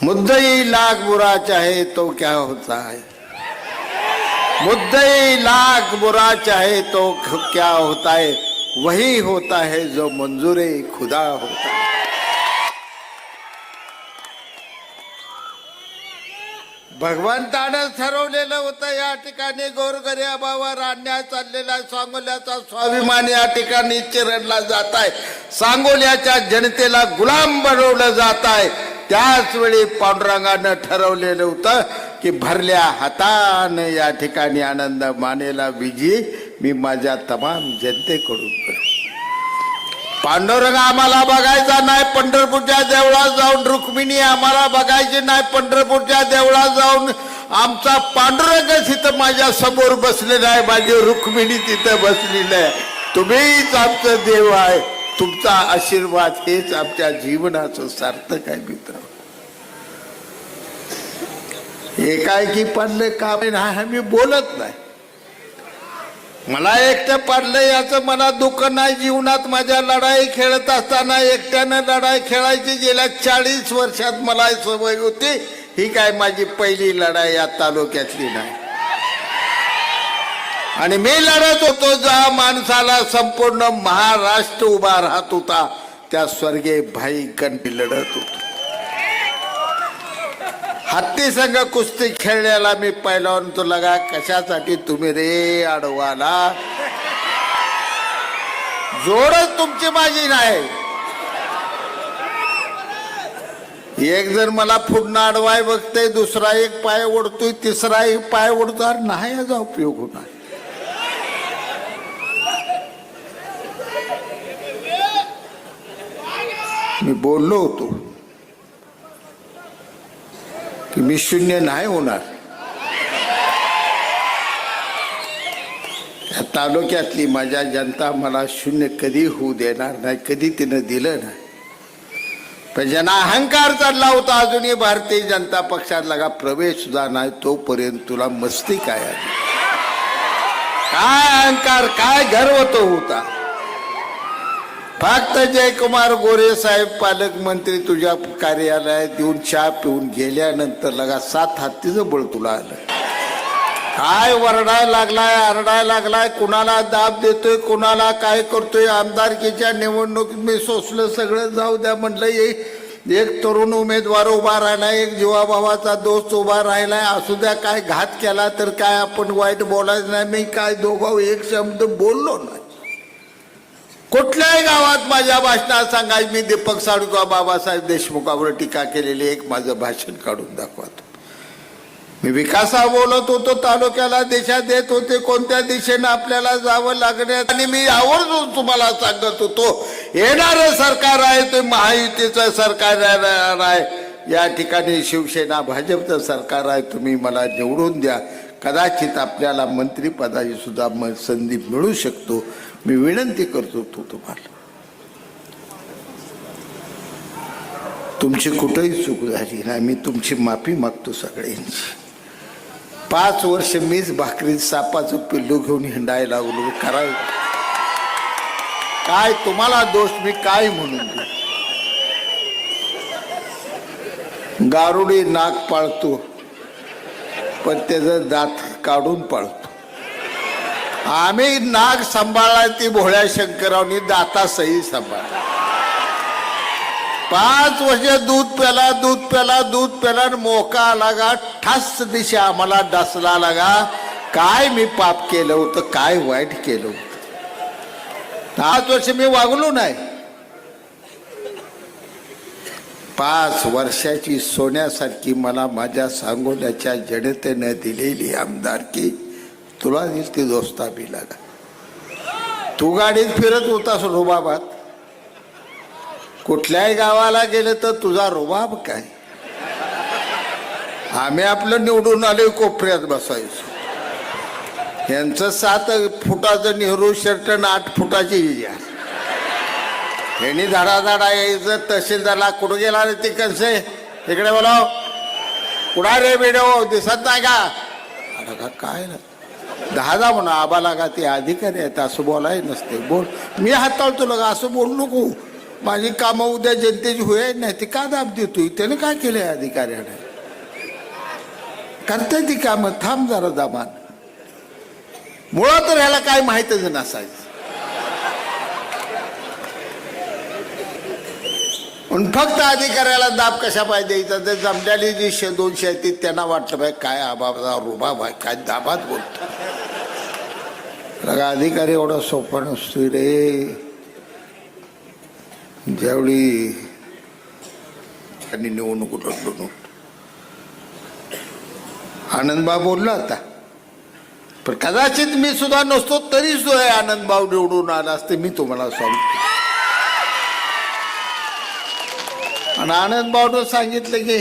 मुद्दई लाख बुरा चाहे तो क्या होता है, मुद्दई लाख बुरा चाहे तो क्या होता है, वही होता है जो मंजूरे खुदा होता है. भगवंतानं ठरवलेलं होतं या ठिकाणी गोरगरिबावर अन्याय चाललेला सांगोल्याचा स्वाभिमान या ठिकाणी चिरडला जात आहे. सांगोल्याच्या जनतेला गुलाम बनवलं जात आहे. त्याच वेळी पांडुरंगानं ठरवलेलं होतं की भरल्या हातानं या ठिकाणी आनंद मानेला विजयी मी माझ्या तमाम जनतेकडून करू. पांडुरंग आम्हाला बघायचा नाही पंढरपूरच्या देवळात जाऊन, रुक्मिणी आम्हाला बघायची नाही पंढरपूरच्या देवळात जाऊन. आमचा पांडुरंग तिथं माझ्या समोर बसलेला आहे, माझी रुक्मिणी तिथं बसलेली आहे. तुम्हीच आमचं देव आहे. तुमचा आशीर्वाद हेच आमच्या जीवनाचं सार्थक आहे. मित्र, एकाएकी पडले काम नाही आम्ही बोलत नाही. मला एकटं पडलं याचं मला दुःख नाही. जीवनात माझ्या लढाई खेळत असताना एकट्यानं लढाई खेळायची गेल्या 40 वर्षात मला सवय होती. ही काय माझी पहिली लढाई या तालुक्यातली नाही. आणि मी लढत होतो ज्या माणसाला संपूर्ण महाराष्ट्र उभा राहत होता, त्या स्वर्गीय भाई गणपती लढत होतो. हत्ती संघ कुस्ती खेळण्याला मी पहिल्यावर तो लगा कशासाठी तुम्ही रे अडवाला, जोडच तुमची माझी नाही. एक जण मला पुढनं अडवाय बघते, दुसरा एक पाय ओढतोय, तिसरा एक पाय ओढतो. नाही याचा उपयोग होणार. मी बोललो होतो की मी शून्य नाही होणार. या तालुक्यातली माझ्या जनता मला शून्य कधी होऊ देणार नाही, कधी तिनं दिलं नाही. पण ज्यांना अहंकार चालला होता, अजूनही भारतीय जनता पक्षात लगा प्रवेश सुद्धा नाही, तोपर्यंत तुला मस्ती काय आली, काय अहंकार, काय गर्व तो होता. फक्त जयकुमार गोरे साहेब पालकमंत्री तुझ्या कार्यालयात येऊन चहा पिऊन गेल्यानंतर लगा 7 हत्तीचं बळ तुला आलं. काय वरडाय लागलाय, आरडाय लागलाय, कुणाला दाब देतोय, कुणाला काय करतोय. आमदारकीच्या निवडणुकीत मी सोसलं सगळं, जाऊ द्या म्हटलं. एक तरुण उमेदवार उभा राहिलाय, एक जीवाभावाचा दोस्त उभा राहिलाय, असू द्या. काय घात केला तर काय आपण वाईट बोलायचं नाही. मी काय दोघं एक शब्द बोललो नाही. कुठल्याही गावात माझ्या भाषणात सांगाय मी दीपक सावळकर बाबासाहेब देशमुखावर टीका केलेली एक माझं भाषण काढून दाखवतो. मी विकासा बोलत होतो, तालुक्याला दिशा देत होते, कोणत्या दिशेनं आपल्याला जावं लागण्यात. आणि मी आवर्जून तुम्हाला सांगत होतो, येणारं सरकार आहे ते महायुतीचं सरकार आहे. या ठिकाणी शिवसेना भाजपचं सरकार आहे. तुम्ही मला निवडून द्या, कदाचित आपल्याला मंत्रिपदाची सुद्धा संधी मिळू शकतो. मी विनंती करतो तुम्हाला, तुमची कुठेही चूक झाली नाही, मी तुमची माफी मागतो सगळ्यांची. 5 वर्ष मीच भाकरीत सापाचं पिल्लू घेऊन हिंडायला लागलो. करायला काय तुम्हाला दोष मी काय म्हणून देऊ. गारुडी नाक पाळतो पण त्याचं दात काढून पाळतो. आम्ही नाग सांभाळला, ती भोळ्या शंकरावनी दाता सही सांभाळला. 5 वर्ष दूध प्याला, दूध प्याला, दूध प्याला, मोका लागा, ठास दिशा आम्हाला डासला लागा. काय मी पाप केलं होतं, काय वाईट केलं होतं. 5 वर्ष मी वागलो नाही. 5 वर्षाची सोन्यासारखी मला माझ्या सांगोल्याच्या जनतेने दिलेली आमदारकी तुला दिसती दोस्ता बी लागा. तू गाडीत फिरत होतास रुबाबात, कुठल्याही गावाला गेलं तर तुझा रुबाब काय. आम्ही आपलं निवडून आले कोपऱ्यात बसायचो. यांचं 7 फुटाचं नेहरू शर्ट आणि 8 फुटाची हिजा. यांनी धडाधडा यायचं. तहसीलदारला कुठं गेला रे ती कसे, इकडे बोलाव, कुठा रे बेडो दिसत नाही का. अरे काय ना 10 म्हणा आबा लागा, ते अधिकारी आहेत असं बोलाय नसते. बोल, मी हाताळतो लगा, असं बोलू नको. माझी कामं उद्या जनतेची होय नाही ती का दाब देतोय? त्याने काय केलंय अधिकाऱ्याने? करताय ती कामं, थांब जरा दामान. मुळात तर ह्याला काय माहितच नसायचं. पण फक्त अधिकाऱ्याला दाब कशा पाहिजे द्यायचा? तर जमल्याली जी 200 आहेत त्यांना वाटलं पाहिजे काय आबाबा रुबाब आहे, काय दाबात बोलतो. अधिकारी एवढा सोपा नसतोय रे. ज्यावेळी त्यांनी निवडणूक लढलो आनंदबाब बोलला होता, पण कदाचित मी सुद्धा नसतो तरी सुद्धा आनंदबाब निवडून आला असते, मी तुम्हाला सांगतो. आणि आनंदबाबनं सांगितलं की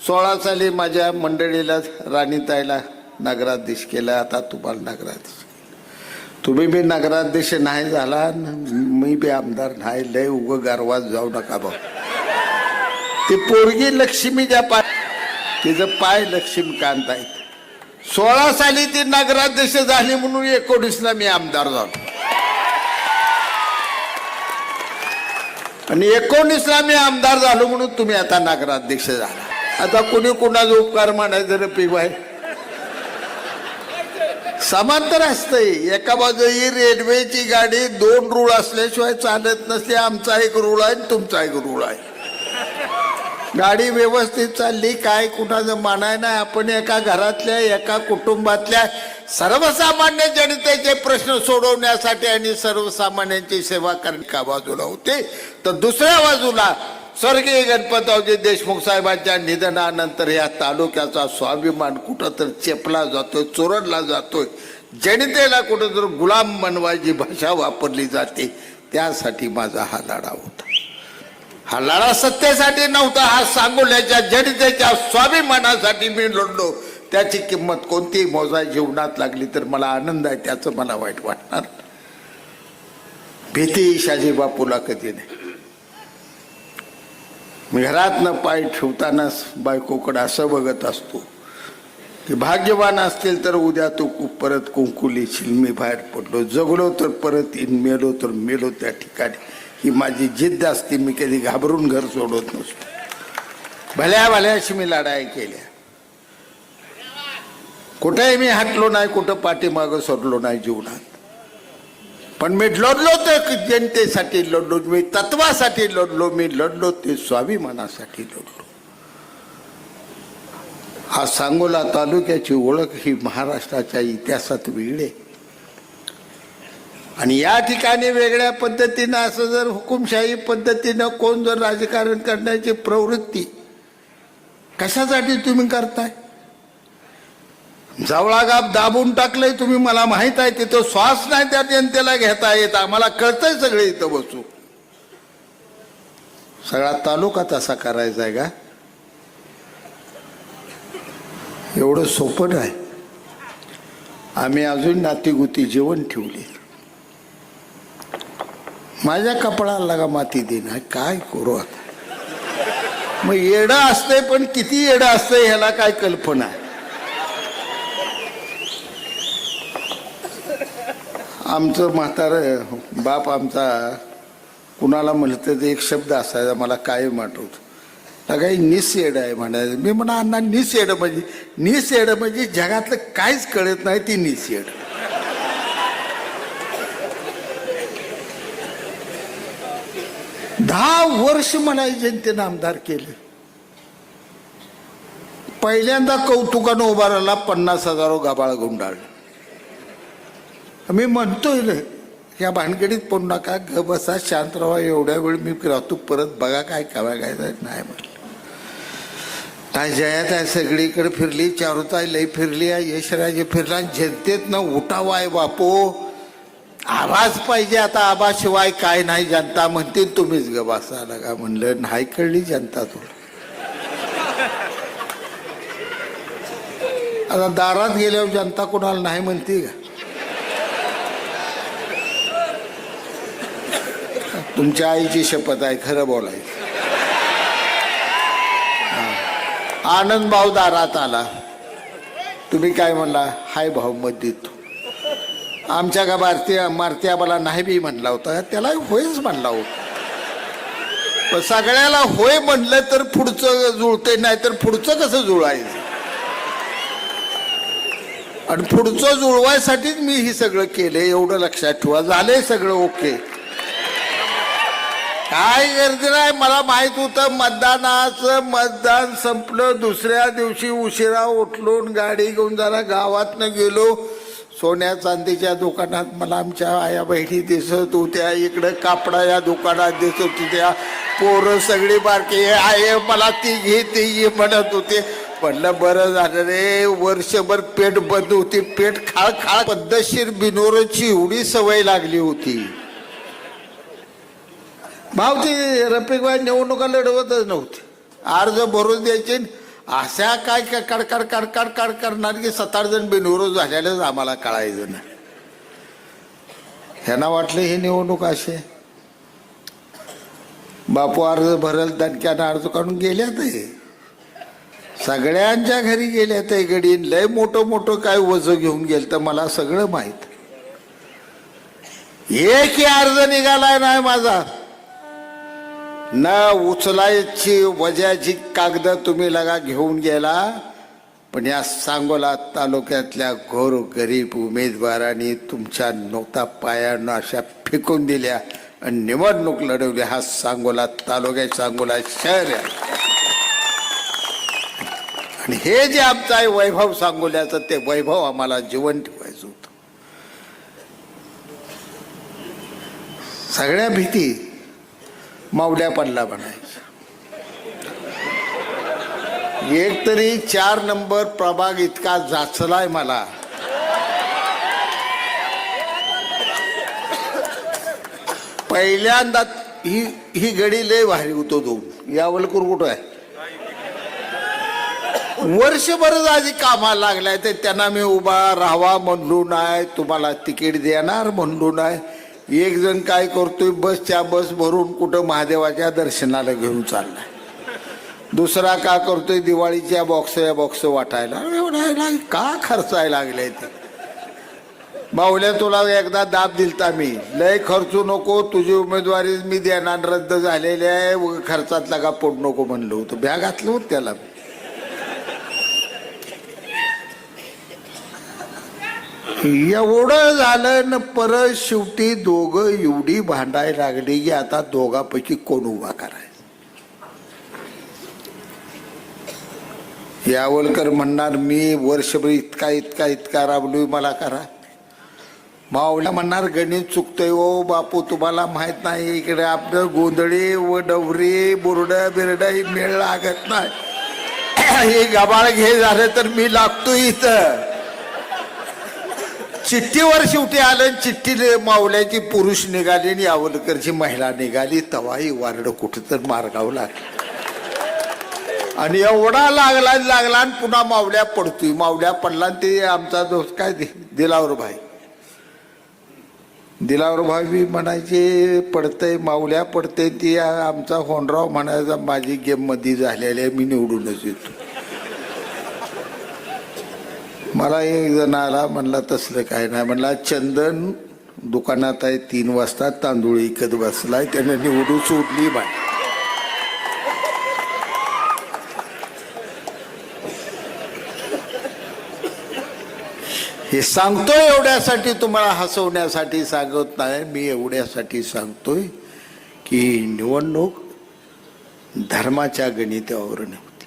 16 साली माझ्या मंडळीला राणीताईला नगराध्यक्ष केला, आता तुम्हाला नगराध्यक्ष. तुम्ही बी नगराध्यक्ष नाही झाला, मी बी आमदार नाही. लय उग गारवात जाऊ नका भाऊ. ती पोरगी लक्ष्मीच्या पाय, तिचं पाय लक्ष्मीकांत आहे. 16 साली ती नगराध्यक्ष झाली म्हणून 19ला मी आमदार झालो. आणि 19ला मी आमदार झालो म्हणून तुम्ही आता नगराध्यक्ष झाला. आता कोणी कोणाचा उपकार मानायचं रे पिवाय? समांतर असतंय. एका बाजूला रेल्वेची गाडी 2 रूळ असल्याशिवाय चालत नसते. आमचा एक रूळ आहे, तुमचा एक रूळ आहे. गाडी व्यवस्थित चालली, काय कुणाचं मानाय नाही. आपण एका घरातल्या एका कुटुंबातल्या सर्वसामान्य जनतेचे प्रश्न सोडवण्यासाठी आणि सर्वसामान्यांची सेवा करणे एका बाजूला होते, तर दुसऱ्या बाजूला स्वर्गीय गणपतरावजी देशमुख साहेबांच्या निधनानंतर या तालुक्याचा स्वाभिमान कुठं तर चेपला जातोय, चोरडला जातोय. जनतेला कुठं तर गुलाम बनवायची भाषा वापरली जाते. त्यासाठी माझा हा लढा होता. हा लढा सत्तेसाठी नव्हता, हा सांगोल्याच्या जनतेच्या स्वाभिमानासाठी मी लढलो. त्याची किंमत कोणतीही मोजा जीवनात लागली तर मला आनंद आहे, त्याचं मला वाईट वाटणार. भीती शाजी बापूला कधी नाही. मी घरातनं पाय ठेवतानाच बायकोकडे असं बघत असतो की भाग्यवान असतील तर उद्या तू परत कुंकू लिहिशील. मी बाहेर पडलो, जगलो तर परत येईन, मेलो तर मेलो त्या ठिकाणी. ही माझी जिद्द असते. मी कधी घाबरून घर सोडत नसतो. भल्या भल्याशी मी लढाई केल्या. कुठेही मी हटलो नाही, कुठं पाठीमागं सोडलो नाही जीवनात. पण मी लढलो तर जनतेसाठी लढलो, मी तत्वासाठी लढलो, मी लढलो ते स्वाभिमानासाठी लढलो. हा सांगोला तालुक्याची ओळख ही महाराष्ट्राच्या इतिहासात वेगळी आहे. आणि या ठिकाणी वेगळ्या पद्धतीनं असं जर हुकुमशाही पद्धतीनं कोण जर राजकारण करण्याची प्रवृत्ती कशासाठी तुम्ही करताय? जवळागाप दाबून टाकलंय तुम्ही, मला माहित आहे. तिथं श्वास नाही त्या जनतेला घेता येत. आम्हाला कळतंय सगळे इथं बसू. सगळा तालुका तसा करायचा आहे का? एवढं सोपं नाही. आम्ही अजून नातीगुती जेवण ठेवली. माझ्या कपडाला लागा माती देणार, काय करू आता? मग येडं असतंय, पण किती येडं असतंय ह्याला काय कल्पना आहे? आमचं म्हातारं बाप आमचा कुणाला म्हणतं ते एक शब्द असायचा मला कायम आठवतो. काही निसेड आहे म्हणायचं. मी म्हणा अण्णा निसेड म्हणजे? निसेड म्हणजे जगातलं काहीच कळत नाही ती निसेड. दहा वर्ष मला जनतेनं आमदार केले. पहिल्यांदा कौतुकानं उभा राहिला, 50,000 गाबाळ गुंडाळलं. मी म्हणतोय या भानगडीत पडू नका, ग बसा, शांत राहा. एवढ्या वेळ मी राहतो, परत बघा काय काय नाही म्हटलं. काय जयात आहे सगळीकडे फिरली, चारुताई लई फिरली आहे, यशराजे फिरला. जनतेतनं उठावा आहे बापू, आवाज पाहिजे. आता आवाशिवाय काय नाही. जनता म्हणते तुम्हीच ग बसा लगा. म्हणलं नाही कळली जनता तुला. आता दारात गेल्यावर जनता कोणाला नाही म्हणते का? तुमच्या आईची शपथ आहे, खरं बोलायचं. आनंद भाऊ दारात आला. तुम्ही काय म्हणला? हाय भाऊ मत देतो. आमच्या का मारती आबाला नाही बी म्हणला होता, त्याला होयच म्हणला होता. पण सगळ्याला होय म्हणलं तर पुढचं जुळतंय, नाही तर पुढचं कसं जुळायचं? आणि पुढचं जुळवायसाठीच मी ही सगळं केलंय, एवढं लक्षात ठेवा. झालंय सगळं ओके, काय गर्दी नाही. मला माहित होतं मतदान संपलं, दुसऱ्या दिवशी उशिरा उठलून गाडी घेऊन जरा गावातनं गेलो. सोन्या चांदीच्या दुकानात मला आमच्या आया बहिणी दिसत होत्या, इकडं कापडा या दुकानात दिसत होत्या. पोरं सगळी बारकी आहे, मला ती घे ती घे म्हणत होते. म्हणलं बरं झालं रे, वर्षभर पेट बंद होती, पेट खाळ खाळ. पद्धतशीर बिनोरची एवढी सवय लागली होती. भाऊ ती रफिकबाई निवडणुका लढवतच नव्हती, अर्ज भरून द्यायचे. अशा काय कडकड कडकड कड करणार की 7-8 जण बिनविरोध झालेलंच आम्हाला कळायचं नाही. ह्यांना वाटलं ही निवडणूक असे. बापू अर्ज भरल दणक्यानं अर्ज काढून गेल्यात, सगळ्यांच्या घरी गेल्यात. गडीन लय मोठं मोठं काय वजं घेऊन गेलं तर मला सगळं माहित. एकही अर्ज निघालाय नाही माझा, न उचलायची वजाची कागद तुम्ही लगा घेऊन गेला. पण या सांगोला तालुक्यातल्या गोरगरीब उमेदवारांनी तुमच्या नोटा पायानं अशा फेकून दिल्या आणि निवडणूक लढवली. हा सांगोला तालुका, सांगोला शहर आहे. आणि हे जे आमचं आहे वैभव सांगोल्याचं, ते वैभव आम्हाला जिवंत ठेवायचं होतं. सगळ्या भीती मावल्या पडला म्हणायचं. एक तरी 4 नंबर प्रभाग इतका जाचलाय मला. पहिल्यांदा ही गडी लय भारी होतो. तो यावलकर कुठं आहे? वर्षभर आधी कामाला लागलाय, ते त्यांना मी उभा राहावा म्हणलो नाही, तुम्हाला तिकीट देणार म्हणलो नाही. एक जण काय करतोय, बस भरून कुठं महादेवाच्या दर्शनाला घेऊन चाललाय. दुसरा का करतोय, दिवाळीच्या बॉक्स वाटायला. एवढा का खर्चायला लागले ते? बावल्या तुला एकदा दाब दिलता मी, लय खर्चू नको, तुझी उमेदवारी मी देणार रद्द झालेली आहे, खर्चात लागा पोट नको म्हणलं होतं. भ्या घातलं होतं त्याला. एवढं झालं न परत शेवटी दोघं एवढी भांडायला लागली की आता दोघांपैकी कोण उभा करायचा. यावलकर म्हणणार मी वर्षभर इतका राबलोय, मला करा. मावल्या म्हणणार गणित चुकतोय ओ बापू, तुम्हाला माहित नाही, इकडे आपलं गोंधळी व डवरी बुरड बिरड मेळ लागत नाही. हे गबाळ घे झालं तर मी लागतो इथं. चिठ्ठीवर शेवटी आलं, चिठ्ठी मावल्याची पुरुष निघाली आणि यावलकरची महिला निघाली. तवाही वारड कुठं तर मार्गावं लागलं आणि एवढा लागला आणि पुन्हा मावल्या पडतोय. मावल्या पडला ते आमचा दोस्त काय दिलावर भाई बी म्हणायचे पडतंय, मावल्या पडतंय. ती आमचा होनराव म्हणायचा माझी गेम मध्ये झालेली आहे, मी निवडूनच येतो. मला एक जण आला, म्हणला तसलं काय नाही. म्हणला चंदन दुकानात आहे, 3 वाजता तांदूळ विकत बसलाय, त्याने निवडून सोडली बाय. हे सांगतोय एवढ्यासाठी, तुम्हाला हसवण्यासाठी सांगत नाही मी, एवढ्यासाठी सांगतोय की निवडणूक धर्माच्या गणितावर नव्हती,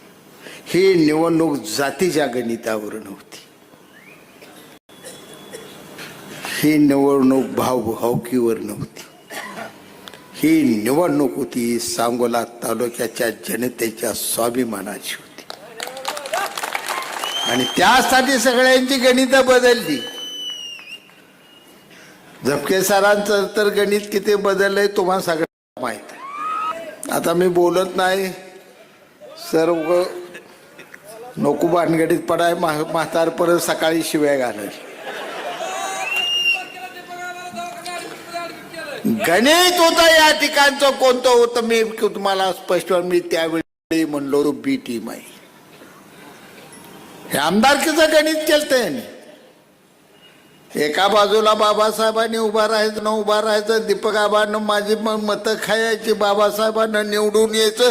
ही निवडणूक जातीच्या गणितावर नव्हती, ही निवडणूक भावभावकीवर नव्हती, ही निवडणूक होती सांगोला तालुक्याच्या जनतेच्या स्वाभिमानाची होती. आणि त्यासाठी सगळ्यांची गणितं बदलली. झपके सरांचं तर गणित किती बदललंय तुम्हाला सगळ्यांना माहित आहे. आता मी बोलत नाही, सर्व नको भानगडीत पडाय, म्हातार परत सकाळी शिव्या घालल. गणित होतं या ठिकाणचं कोणतं होतं मी तुम्हाला स्पष्ट, मी त्यावेळी म्हणलो बी टीम आहे. हे आमदारकीचं गणित केलं. एका बाजूला बाबासाहेबांनी उभा राहायचं दीपक आबांना माझी मतं खायची, बाबासाहेबांना निवडून यायचं,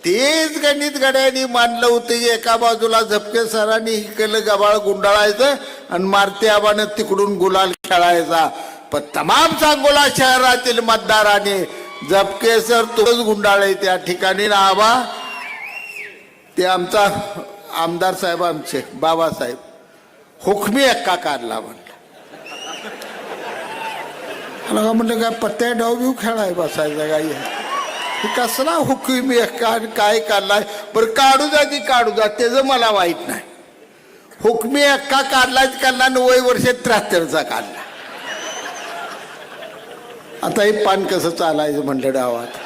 तेच गणित गड्यांनी मांडलं होतं. एका बाजूला झपके सरांनी इकडलं गबाळ गुंडाळायचं आणि मारुती आबानं तिकडून गुलाल खेळायचा. पण तमाम सांगोला शहरातील मतदारांनी झपके सर तोच गुंडाळे त्या ठिकाणी ना आबा ते आमचा आमदार साहेब आमचे बाबासाहेब हुकमी एक्का काढला म्हणलं. म्हणलं काय पत्त्या डाव बिव खेळाय बसायचा काही कसला हुकमी एक्का काय काढलाय. बरं काढू जा त्याचं मला वाईट नाही. हुकमी एक्का काढलाच काढला 90 वर्षे 73चा काढला. आता हे पान कसं चालायचं म्हणलं डावात.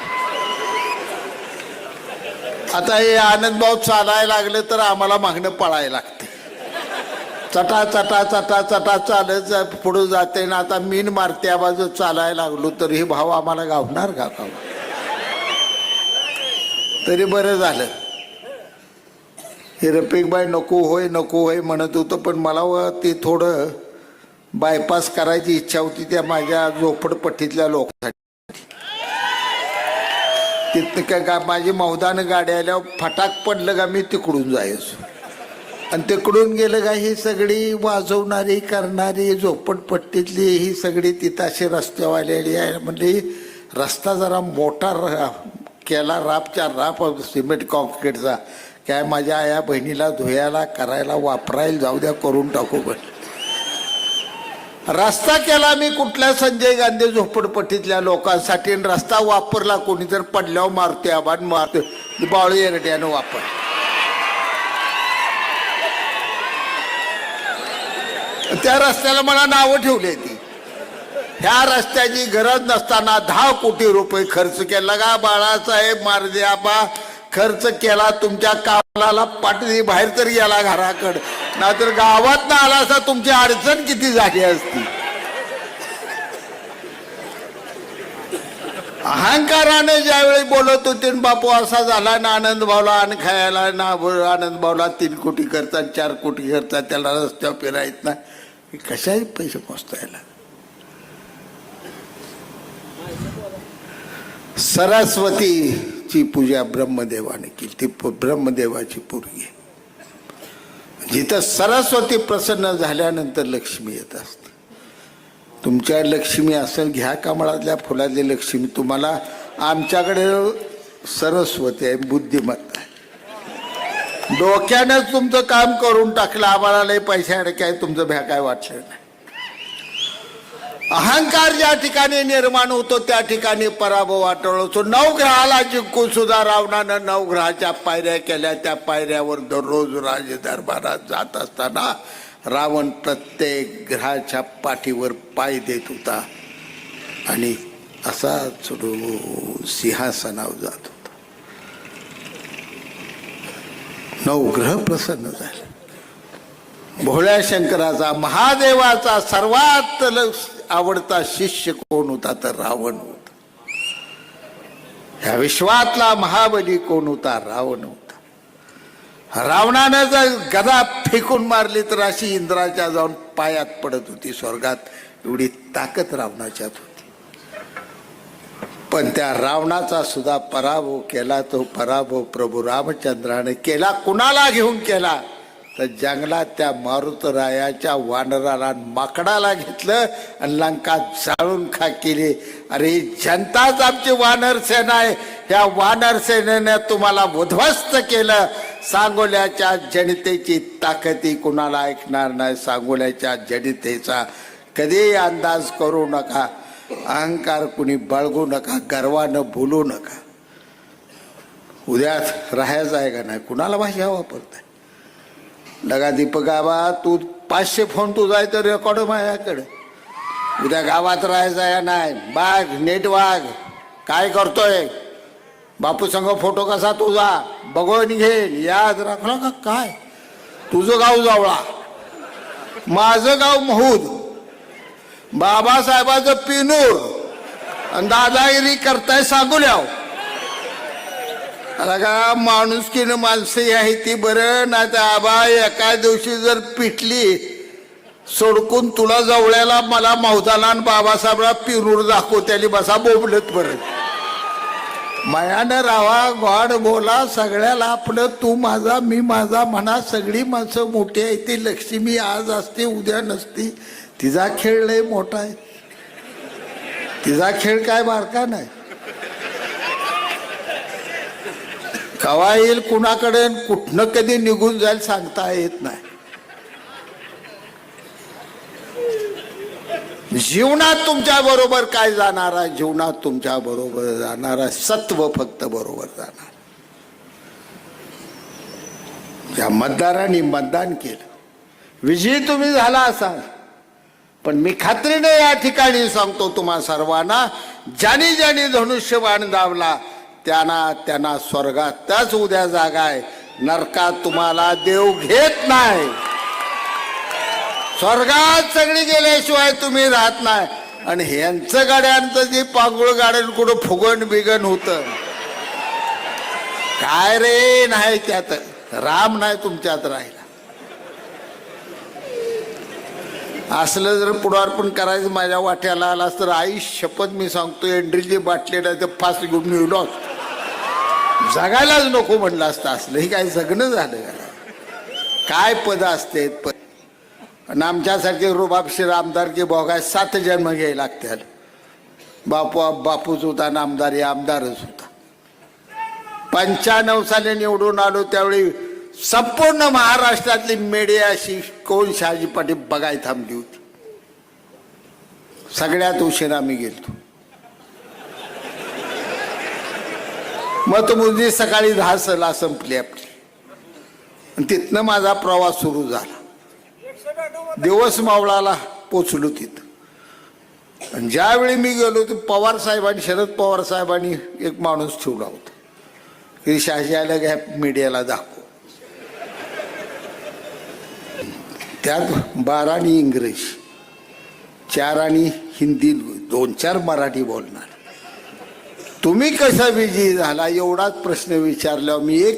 आता हे आनंद भाऊ चालायला लागले तर आम्हाला मागणं पळायला लागते. चटा चटा चटा चटा चालत पुढे जाते ना. आता मीन मारत्या बाजू चालायला लागलो तर हे भाव आम्हाला गावणार का? तरी बरं झालं. हे रफिकबाई नको होय म्हणत होतं, पण मला ते थोडं बायपास करायची इच्छा होती त्या माझ्या झोपडपट्टीतल्या लोकांसाठी. तिथं का माझी मौदान गाडी आल्यावर फटाक पडलं का मी तिकडून जायचो. आणि तिकडून गेलं का ही सगळी वाजवणारी करणारी झोपडपट्टीतली ही सगळी तिथं अशी रस्त्यावालेली आहे. म्हणजे रस्ता जरा मोठा केला, रापच्या राप सिमेंट कॉन्क्रीटचा. काय माझ्या आया बहिणीला धुयाला करायला वापरायला जाऊ द्या, करून टाकू. पण रस्ता केला मी कुठल्या संजय गांधी झोपडपट्टीतल्या लोकांसाठी. रस्ता वापरला कोणी तर पडल्यावर मारते आबान मारते बावळी एरट्यानं वापर. त्या रस्त्याला मला नावं ठेवली ती. ह्या रस्त्याची गरज नसताना 10 कोटी रुपये खर्च केला का बाळासाहेब मारदे आबा. खर्च केला तुमच्या कामाला पाठी बाहेर तर गेला घराकडे, नाहीतर गावात ना आला असता तुमची अडचण किती झाली असती. अहंकाराने ज्यावेळी बोलत होते बापू असा झाला ना आनंद भाऊला आणि खायला ना आनंद भाऊला 3 कोटी करतात 4 कोटी करतात, त्याला रस्त्यावर फिरायत ना. कशाही पैसे पोचतायला. सरस्वतीची पूजा ब्रह्मदेवाने केली. ती ब्रह्मदेवाची पोरगी. जिथं सरस्वती प्रसन्न झाल्यानंतर लक्ष्मी येत असते. तुमच्या लक्ष्मी असेल घ्या कमळातल्या फुलातली लक्ष्मी. तुम्हाला आमच्याकडे सरस्वती आहे, बुद्धिमत्ता आहे. डोक्यानं तुमचं काम करून टाकलं. आम्हाला लय पैसे अडकाय तुमचं भ्या काय वाटलं नाही. अहंकार ज्या ठिकाणी निर्माण होतो त्या ठिकाणी पराभव वाटवतो. 9 ग्रहाला जिंकून सुद्धा रावणानं 9 ग्रहाच्या पायऱ्या केल्या. त्या पायऱ्यावर दररोज राज दरबारात जात असताना रावण प्रत्येक ग्रहाच्या पाठीवर पाय देत होता आणि असा सिंहासनावर जात होता. 9 ग्रह प्रसन्न झाले. भोळ्या शंकराचा महादेवाचा सर्वात आवडता शिष्य कोण होता तर रावण होता. ह्या विश्वातला महाबली कोण होता? रावण होता. रावणानं जर गदा फेकून मारली तर अशी इंद्राच्या जाऊन पायात पडत होती स्वर्गात. एवढी ताकद रावणाच्यात होती. पण त्या रावणाचा सुद्धा पराभव केला. तो पराभव प्रभू रामचंद्राने केला. कुणाला घेऊन केला तर जंगलात त्या मारुतरायाच्या वानराला माकडाला घेतलं आणि लंका जाळून खाक केली. अरे जनताच आमची वानर सेना आहे. ह्या वानर सेनेने तुम्हाला उद्ध्वस्त केलं. सांगोल्याच्या जनतेची ताकदी कुणाला ऐकणार नाही. सांगोल्याच्या जनतेचा कधीही अंदाज करू नका. अहंकार कुणी बाळगू नका. गर्वानं बोलू नका. उद्या राहायचं आहे का नाही कुणाला भाषा वापरताय. लगा दीपक आबा तू 500 फोन तू जाय तर रेकॉर्ड माझ्याकडे. उद्या गावात राहायचं आहे नाही. बाग नेट वाघ काय करतोय बापू संग फोटो कसा तुझा बघून घेईन. याद राखला का काय. तुझं गाव जावळा, माझं गाव महूद, बाबासाहेबाचं पिनूर आणि दादागिरी करताय सांगूल्याव. का माणुसकीनं माणसं आहे ती बरं. ना तर आबा एका दिवशी जर पिटली सोडकून तुला जवळ्याला मला मौदाला आणि बाबासाहेबला पिरूर दाखव त्याला बसा बोबलत परत मायानं राहा गॉड बोला सगळ्याला आपलं तू माझा मी माझा म्हणा सगळी माणसं मोठी आहे ती लक्ष्मी आज असते उद्या नसती तिचा खेळ लय मोठा आहे तिचा खेळ काय बारका नाही कवा येईल कुणाकडे कुठनं कधी निघून जाईल सांगता येत नाही जीवनात तुमच्या बरोबर काय जाणार आहे जीवनात तुमच्या बरोबर जाणार आहे सत्व फक्त बरोबर जाणार या मतदारांनी मतदान केलं विजयी तुम्ही झाला असाल पण मी खात्रीने या ठिकाणी सांगतो तुम्हा सर्वांना ज्यानी ज्यानी धनुष्यबाण दावला त्यांना स्वर्गात त्याच उद्या जागा आहे नरकात तुम्हाला देव घेत नाही स्वर्गात सगळी गेल्याशिवाय तुम्ही राहत नाही आणि ह्यांचं गाड्यांचं जे पांगुळ गाड्यान कुठं फुगण बिगण होत काय रे नाही त्यात राम नाही तुमच्यात राहिला असलं जर पुढारपण करायचं माझ्या वाट्याला आला तर आई शपथ मी सांगतो एंड्रीची बाटली नाही तर फास्ट घेऊन मिळलो जगायलाच नको म्हणलं असतं असलं हे काय जगणं झालं काय पद असते पद आणि आमच्यासारखे रुबाबशीर आमदार की भोगाय 7 जन्म घ्यायला लागतात बापूच होता आणि आमदार आमदारच होता 95 साली निवडून आलो त्यावेळी संपूर्ण महाराष्ट्रातली मीडिया अशी कोण शहाजी पाटील बघाय थांबली होती सगळ्यात उशीर आम्ही गेलतो मतमोजणी सकाळी 10 ला संपली आपली आणि तिथनं माझा प्रवास सुरू झाला दिवस मावळाला पोचलो तिथं आणि ज्यावेळी मी गेलो ते पवार साहेबांनी शरद पवार साहेबांनी एक माणूस ठेवला होता की शहाजी आला घ्या मीडियाला दाखव त्यात 12 आणि इंग्रजी 4 आणि हिंदी 2-4 मराठी बोलणार तुम्ही कसा विजयी झाला एवढाच प्रश्न विचारल्यावर मी एक